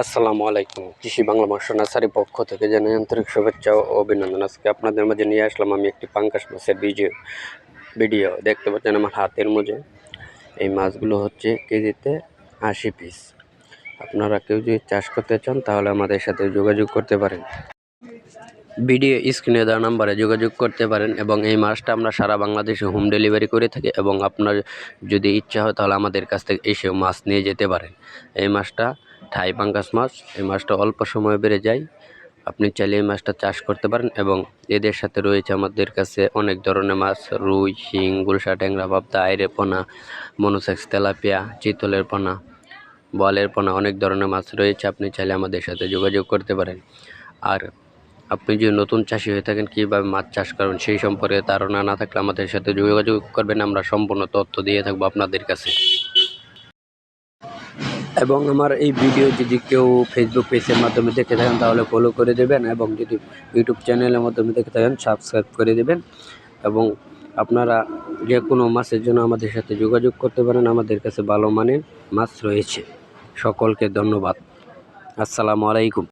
আসসালামু আলাইকুম। কৃষি বাংলা মৎস্য নার্সারি পক্ষ থেকে জানাই আন্তরিক শুভেচ্ছা ও অভিনন্দন। আজকে আপনাদের মাঝে নিয়ে আসলাম আমি একটি পাঙ্গাস মাছের ভিডিও। দেখতে পাচ্ছেন আমার হাতের মধ্যে এই মাছগুলো হচ্ছে কেজিতে 80 পিস। আপনারা কেউ যদি চাষ করতে চান তাহলে আমাদের সাথে যোগাযোগ করতে পারেন। ভিডিও স্ক্রিনে দেওয়া নাম্বারে যোগাযোগ করতে পারেন এবং এই মাছটা আমরা সারা বাংলাদেশে হোম ডেলিভারি করে থাকি এবং আপনার যদি ইচ্ছা হয় তাহলে আমাদের কাছ থেকে এসেও মাছ নিয়ে যেতে পারেন। এই মাছটা থাই পাঙ্গাস মাছ। এই মাছটা অল্প সময়ে বেড়ে যায়। আপনি চাইলে এই মাছটা চাষ করতে পারেন এবং এদের সাথে রয়েছে আমাদের কাছে অনেক ধরনের মাছ, রুই, শিং, গুলশা, ট্যাংরা, পাবদা, আইড়ে পোনা, মনোসেক্স, তেলাপিয়া, চিতলের পোনা, বোয়ালের পোনা, অনেক ধরনের মাছ রয়েছে। আপনি চাইলে আমাদের সাথে যোগাযোগ করতে পারেন। আর আপনি যদি নতুন চাষি হয়ে থাকেন কীভাবে মাছ চাষ করবেন সেই সম্পর্কে ধারণা না থাকলে আমাদের সাথে যোগাযোগ করবেন, আমরা সম্পূর্ণ তথ্য দিয়ে থাকবো আপনাদের কাছে। এবং আমার এই ভিডিও যদি কেউ ফেসবুক পেজের মাধ্যমে দেখে থাকেন তাহলে ফলো করে দেবেন এবং যদি ইউটিউব চ্যানেলের মাধ্যমে দেখে থাকেন সাবস্ক্রাইব করে দেবেন এবং আপনারা যে কোনো মাছের জন্য আমাদের সাথে যোগাযোগ করতে পারেন। আমাদের কাছে ভালো মানের মাছ রয়েছে। সকলকে ধন্যবাদ। আসসালামু আলাইকুম।